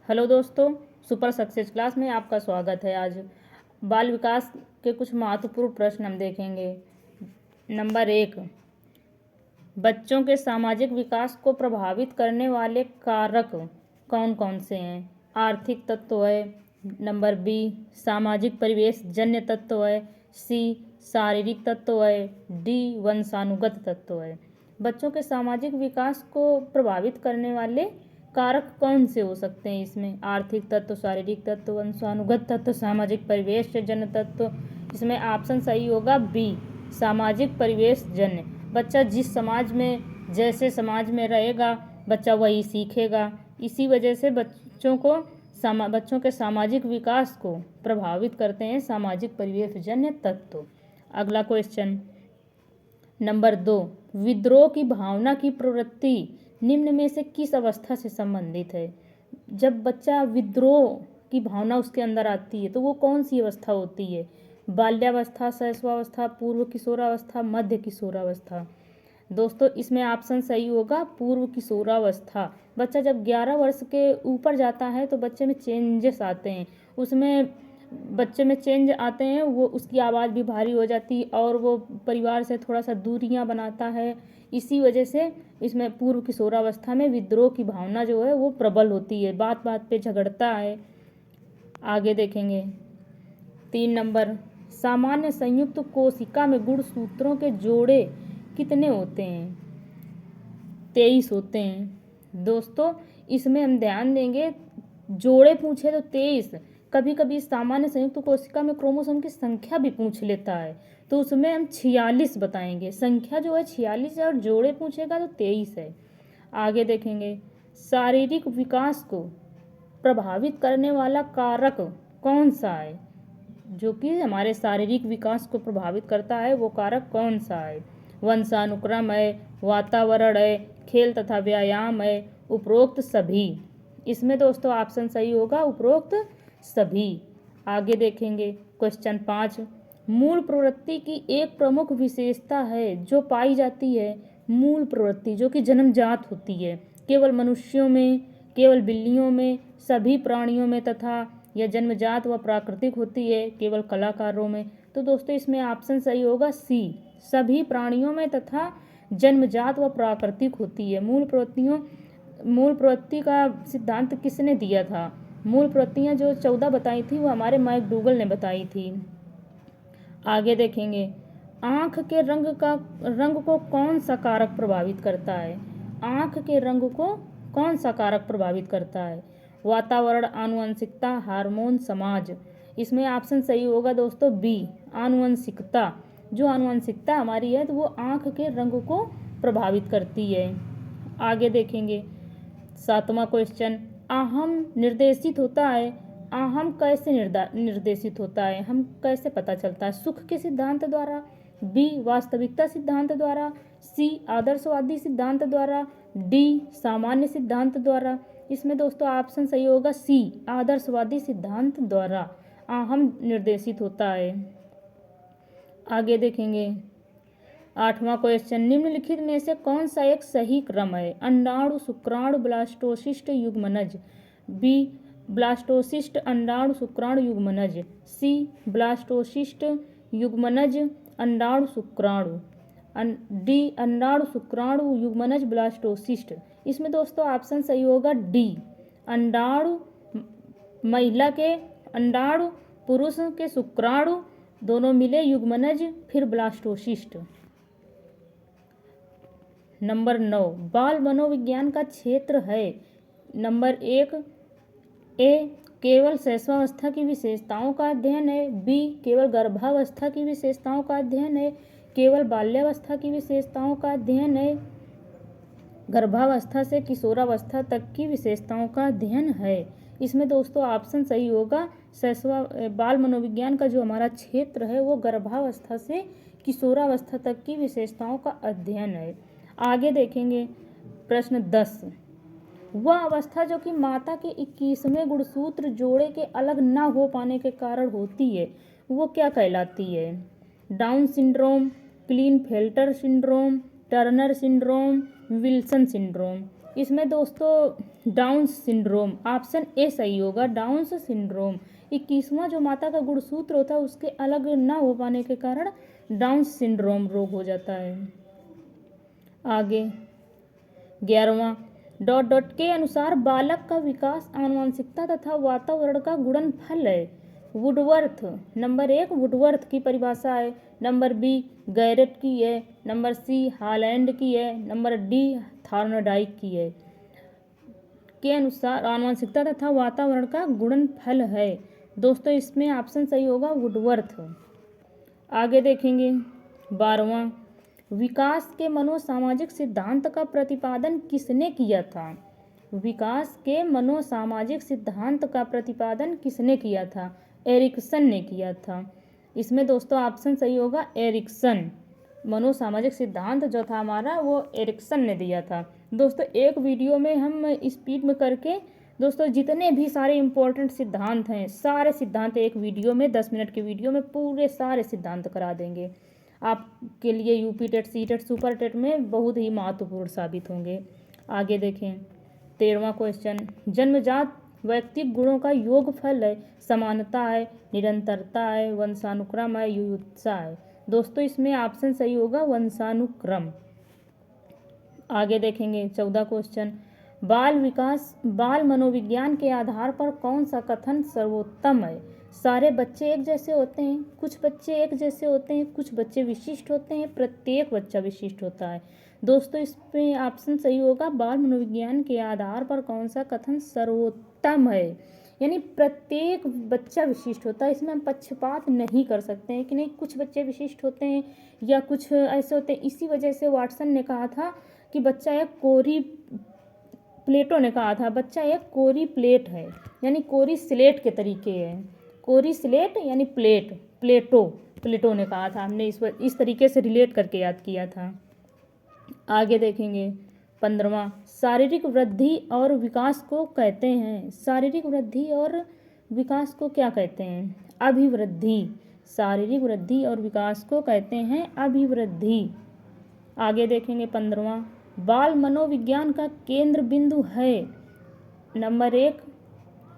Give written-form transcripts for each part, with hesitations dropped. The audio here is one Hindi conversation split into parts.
हेलो दोस्तों, सुपर सक्सेस क्लास में आपका स्वागत है। आज बाल विकास के कुछ महत्वपूर्ण प्रश्न हम देखेंगे। नंबर 1, बच्चों के सामाजिक विकास को प्रभावित करने वाले कारक कौन कौन से हैं? आर्थिक तत्व है। नंबर बी, सामाजिक परिवेश जन्य तत्व है। सी, शारीरिक तत्व है। डी, वंशानुगत तत्व है। बच्चों के सामाजिक विकास को प्रभावित करने वाले कारक कौन से हो सकते हैं? इसमें आर्थिक तत्व, शारीरिक तत्व, वंशानुगत तत्व, सामाजिक परिवेश जन्य तत्व। इसमें ऑप्शन सही होगा बी, सामाजिक परिवेश जन्य। बच्चा जिस समाज में, जैसे समाज में रहेगा, बच्चा वही सीखेगा। इसी वजह से बच्चों के सामाजिक विकास को प्रभावित करते हैं सामाजिक परिवेश जन्य तत्व। अगला क्वेश्चन नंबर 2, विद्रोह की भावना की प्रवृत्ति निम्न में से किस अवस्था से संबंधित है? जब बच्चा विद्रोह की भावना उसके अंदर आती है तो वो कौन सी अवस्था होती है? बाल्यावस्था, शैशवावस्था, पूर्व किशोरावस्था, मध्य किशोरावस्था। दोस्तों इसमें ऑप्शन सही होगा पूर्व किशोरावस्था। बच्चा जब 11 वर्ष के ऊपर जाता है तो बच्चे में चेंजेस आते हैं, उसमें बच्चे में चेंज आते हैं, वो उसकी आवाज़ भी भारी हो जाती है और वो परिवार से थोड़ा सा दूरियां बनाता है। इसी वजह से इसमें पूर्व किशोरावस्था में विद्रोह की भावना जो है वो प्रबल होती है, बात बात पे झगड़ता है। आगे देखेंगे 3 नंबर, सामान्य संयुक्त कोशिका में गुणसूत्रों के जोड़े कितने होते हैं? 23 होते हैं। दोस्तों इसमें हम ध्यान देंगे, जोड़े पूछे तो 23, कभी कभी सामान्य संयुक्त कोशिका में क्रोमोसोम की संख्या भी पूछ लेता है तो उसमें हम 46 बताएंगे। संख्या जो है 46 है और जोड़े पूछेगा तो 23 है। आगे देखेंगे शारीरिक विकास को प्रभावित करने वाला कारक कौन सा है? जो कि हमारे शारीरिक विकास को प्रभावित करता है वो कारक कौन सा है? वंशानुक्रम है, वातावरण है, खेल तथा व्यायाम है, उपरोक्त सभी। इसमें दोस्तों ऑप्शन सही होगा उपरोक्त सभी। आगे देखेंगे क्वेश्चन 5, मूल प्रवृत्ति की एक प्रमुख विशेषता है जो पाई जाती है। मूल प्रवृत्ति जो कि जन्मजात होती है, केवल मनुष्यों में, केवल बिल्लियों में, सभी प्राणियों में, तथा यह जन्मजात व प्राकृतिक होती है केवल कलाकारों में। तो दोस्तों इसमें ऑप्शन सही होगा सी, सभी प्राणियों में तथा जन्मजात व प्राकृतिक होती है। मूल प्रवृत्ति का सिद्धांत किसने दिया था? मूल प्रवृत्तियाँ जो 14 बताई थी वो हमारे मैकडूगल ने बताई थी। आगे देखेंगे आँख के रंग को कौन सा कारक प्रभावित करता है? आँख के रंग को कौन सा कारक प्रभावित करता है? वातावरण, आनुवंशिकता, हार्मोन, समाज। इसमें ऑप्शन सही होगा दोस्तों बी, आनुवंशिकता। जो आनुवंशिकता हमारी है तो वो आँख के रंग को प्रभावित करती है। आगे देखेंगे 7वां क्वेश्चन, आहम निर्देशित होता है। आहम कैसे निर्देशित होता है? हम कैसे पता चलता है? सुख के सिद्धांत द्वारा, बी, वास्तविकता सिद्धांत द्वारा, सी, आदर्शवादी सिद्धांत द्वारा, डी, सामान्य सिद्धांत द्वारा। इसमें दोस्तों ऑप्शन सही होगा सी, आदर्शवादी सिद्धांत द्वारा आहम निर्देशित होता है। आगे देखेंगे 8वां क्वेश्चन, निम्नलिखित में से कौन सा एक सही क्रम है? अंडाणु, शुक्राणु, ब्लास्टोसिस्ट, युग्मनज। बी, ब्लास्टोसिस्ट, अंडाणु, शुक्राणु, युग्मनज। सी, ब्लास्टोसिस्ट, युग्मनज, अंडाणु, शुक्राणु। डी, अंडाणु, शुक्राणु, युग्मनज, ब्लास्टोसिस्ट। इसमें दोस्तों ऑप्शन सही होगा डी, अंडाणु महिला के अंडाणु, पुरुष के शुक्राणु, दोनों मिले युग्मनज, फिर ब्लास्टोसिस्ट। नंबर 9, बाल मनोविज्ञान का क्षेत्र है। नंबर 1, ए, केवल शैशवावस्था की विशेषताओं का अध्ययन है। बी, केवल गर्भावस्था की विशेषताओं का अध्ययन है। केवल बाल्यावस्था की विशेषताओं का अध्ययन है। गर्भावस्था से किशोरावस्था तक की विशेषताओं का अध्ययन है। इसमें दोस्तों ऑप्शन सही होगा बाल मनोविज्ञान का जो हमारा क्षेत्र है वो गर्भावस्था से किशोरावस्था तक की विशेषताओं का अध्ययन है। आगे देखेंगे प्रश्न 10, वह अवस्था जो कि माता के 21वें गुणसूत्र जोड़े के अलग न हो पाने के कारण होती है वो क्या कहलाती है? Down syndrome, Klinefelter syndrome, Turner syndrome, Wilson syndrome. इसमें दोस्तों डाउन सिंड्रोम, ऑप्शन ए सही होगा, डाउन सिंड्रोम। 21वां जो माता का गुणसूत्र होता है उसके अलग ना हो पाने के कारण डाउन सिंड्रोम रोग हो जाता है। आगे 11वां डॉट डॉट के अनुसार बालक का विकास आनुवंशिकता तथा वातावरण का गुणनफल है। वुडवर्थ, नंबर 1 वुडवर्थ की परिभाषा है, नंबर बी गैरेट की है, नंबर सी हॉलैंड की है, नंबर डी थॉर्नडाइक की है। के अनुसार आनुवंशिकता तथा वातावरण का गुणनफल है। दोस्तों इसमें ऑप्शन सही होगा वुडवर्थ। आगे देखेंगे 12वां विकास के मनोसामाजिक सिद्धांत का प्रतिपादन किसने किया था। विकास के मनोसामाजिक सिद्धांत का प्रतिपादन किसने किया था। एरिक्सन ने किया था। इसमें दोस्तों ऑप्शन सही होगा एरिक्सन। मनोसामाजिक सिद्धांत जो था हमारा वो एरिक्सन ने दिया था। दोस्तों एक वीडियो में हम स्पीड में करके दोस्तों जितने भी सारे इम्पोर्टेंट सिद्धांत हैं सारे सिद्धांत एक वीडियो में 10 मिनट के वीडियो में पूरे सारे सिद्धांत करा देंगे। आपके लिए UP TET, C TET, super TET में बहुत ही महत्वपूर्ण साबित होंगे। आगे देखें 13वां क्वेश्चन, जन्मजात व्यक्तिक गुणों का योगफल है। समानता है, निरंतरता है, वंशानुक्रम है, युयुत्सा है। दोस्तों इसमें ऑप्शन सही होगा वंशानुक्रम। आगे देखेंगे 14 क्वेश्चन, बाल मनोविज्ञान के आधार पर कौन सा कथन सर्वोत्तम है। सारे बच्चे एक जैसे होते हैं, कुछ बच्चे एक जैसे होते हैं, कुछ बच्चे विशिष्ट होते हैं, प्रत्येक बच्चा विशिष्ट होता है। दोस्तों इसमें ऑप्शन सही होगा बाल मनोविज्ञान के आधार पर कौन सा कथन सर्वोत्तम है, यानी प्रत्येक बच्चा विशिष्ट होता है। इसमें हम पक्षपात नहीं कर सकते हैं कि नहीं कुछ बच्चे विशिष्ट होते हैं या कुछ ऐसे होते हैं। इसी वजह से वाटसन ने कहा था कि बच्चा एक कोरी, प्लेटो ने कहा था बच्चा एक कोरी प्लेट है, यानी कोरी स्लेट के तरीके है। कोरी स्लेट यानी प्लेट, प्लेटो ने कहा था। हमने इस तरीके से रिलेट करके याद किया था। आगे देखेंगे 15वां, शारीरिक वृद्धि और विकास को कहते हैं। शारीरिक वृद्धि और विकास को क्या कहते हैं। अभिवृद्धि। शारीरिक वृद्धि और विकास को कहते हैं अभिवृद्धि। आगे देखेंगे 15वां, बाल मनोविज्ञान का केंद्र बिंदु है। नंबर 1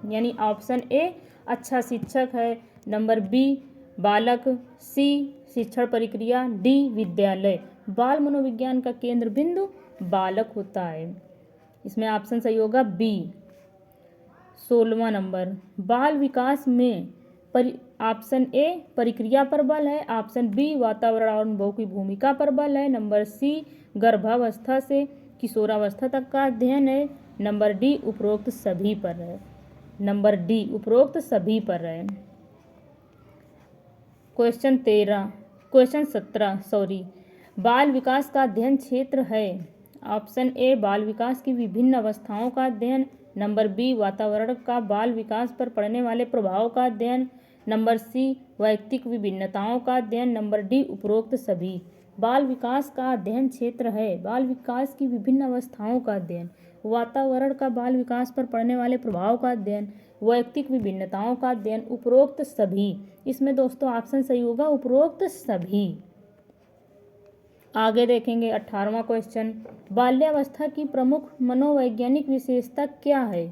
यानी ऑप्शन ए अच्छा शिक्षक है, नंबर बी बालक, सी शिक्षण प्रक्रिया, डी विद्यालय। बाल मनोविज्ञान का केंद्र बिंदु बालक होता है। इसमें ऑप्शन सही होगा बी। 16वां नंबर, बाल विकास में ऑप्शन ए प्रक्रिया पर बल है, ऑप्शन बी वातावरण और अनुभव की भूमिका पर बल है, नंबर सी गर्भावस्था से किशोरावस्था तक का अध्ययन है, नंबर डी उपरोक्त सभी पर है। नंबर डी उपरोक्त सभी पर है। क्वेश्चन 17 बाल विकास का अध्ययन क्षेत्र है। ऑप्शन ए बाल विकास की विभिन्न अवस्थाओं का अध्ययन, नंबर बी वातावरण का बाल विकास पर पड़ने वाले प्रभाव का अध्ययन, नंबर सी वैयक्तिक विभिन्नताओं का अध्ययन, नंबर डी उपरोक्त सभी। बाल विकास का अध्ययन क्षेत्र है बाल विकास की विभिन्न अवस्थाओं का अध्ययन, वातावरण का बाल विकास पर पड़ने वाले प्रभाव का अध्ययन, वैयक्तिक विभिन्नताओं का अध्ययन, उपरोक्त सभी। इसमें दोस्तों ऑप्शन सही होगा उपरोक्त सभी। आगे देखेंगे 18वां क्वेश्चन, बाल्यावस्था की प्रमुख मनोवैज्ञानिक विशेषता क्या है।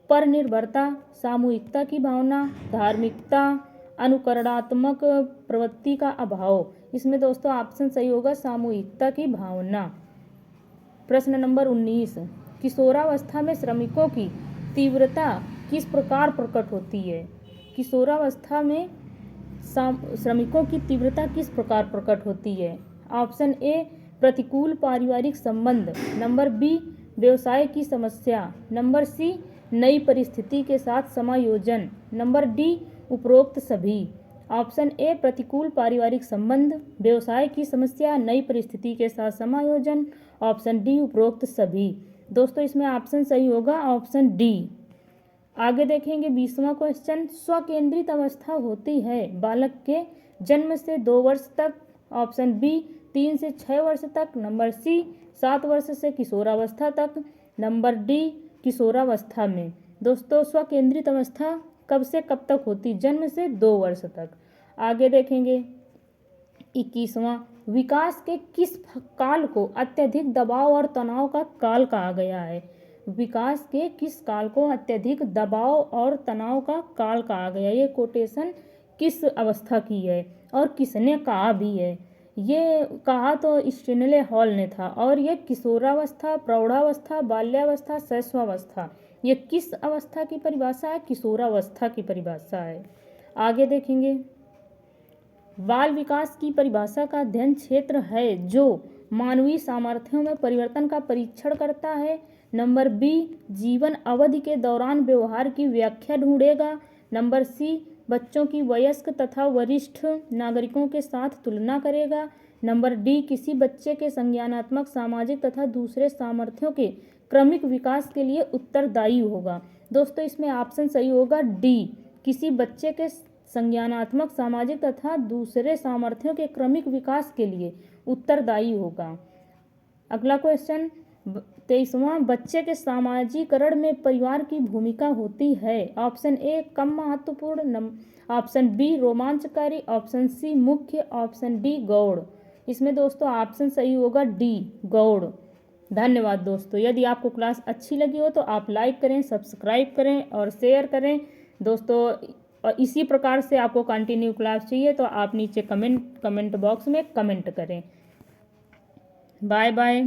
परनिर्भरता, सामूहिकता की भावना, धार्मिकता, अनुकरणात्मक प्रवृत्ति का अभाव। इसमें दोस्तों ऑप्शन सही होगा सामूहिकता की भावना। प्रश्न नंबर 19, किशोरावस्था में श्रमिकों की तीव्रता किस प्रकार प्रकट होती है। किशोरावस्था में श्रमिकों की तीव्रता किस प्रकार प्रकट होती है। ऑप्शन ए प्रतिकूल पारिवारिक संबंध, नंबर बी व्यवसाय की समस्या, नंबर सी नई परिस्थिति के साथ समायोजन, नंबर डी उपरोक्त सभी। ऑप्शन ए प्रतिकूल पारिवारिक संबंध, व्यवसाय की समस्या, नई परिस्थिति के साथ समायोजन, ऑप्शन डी उपरोक्त सभी। दोस्तों इसमें ऑप्शन सही होगा ऑप्शन डी। आगे देखेंगे 20वां क्वेश्चन, स्वकेंद्रित अवस्था होती है बालक के जन्म से 2 वर्ष तक, ऑप्शन बी 3 से 6 वर्ष तक, नंबर सी 7 वर्ष से किशोरावस्था तक, नंबर डी किशोरावस्था में। दोस्तों स्वकेंद्रित अवस्था कब से कब तक होती, जन्म से 2 वर्ष तक। आगे देखेंगे 21वां, विकास के किस काल को अत्यधिक दबाव और तनाव का काल कहा गया है? विकास के किस काल को अत्यधिक दबाव और तनाव का काल कहा गया? ये कोटेशन किस अवस्था की है और किसने कहा भी है? ये कहा तो स्टेनले हॉल ने था। और ये किशोरावस्था, प्रौढ़ावस्था, बाल्यावस्था, शैशवावस्था, ये किस अवस्था की परिभाषा है? किशोरावस्था की परिभाषा है। आगे देखेंगे, बाल विकास की परिभाषा का अध्ययन क्षेत्र है जो मानवीय सामर्थ्यों में परिवर्तन का परीक्षण करता है। नंबर बी, जीवन अवधि के दौरान व्यवहार की व्याख्या ढूंढेगा। नंबर सी, बच्चों की वयस्क तथा वरिष्ठ नागरिकों के साथ तुलना करेगा। नंबर डी, किसी बच्चे के संज्ञानात्मक, सामाजिक तथा दूसरे सामर्थ्यों के क्रमिक विकास के लिए उत्तरदायी होगा। दोस्तों इसमें ऑप्शन सही होगा डी, किसी बच्चे के संज्ञानात्मक, सामाजिक तथा दूसरे सामर्थ्यों के क्रमिक विकास के लिए उत्तरदायी होगा। अगला क्वेश्चन 23वां, बच्चे के सामाजिकरण में परिवार की भूमिका होती है। ऑप्शन ए कम महत्वपूर्ण, ऑप्शन बी रोमांचकारी, ऑप्शन सी मुख्य, ऑप्शन डी गौड़। इसमें दोस्तों ऑप्शन सही होगा डी गौड़। धन्यवाद दोस्तों। यदि आपको क्लास अच्छी लगी हो तो आप लाइक करें, सब्सक्राइब करें और शेयर करें दोस्तों। और इसी प्रकार से आपको कंटिन्यू क्लास चाहिए तो आप नीचे कमेंट बॉक्स में कमेंट करें। Bye bye.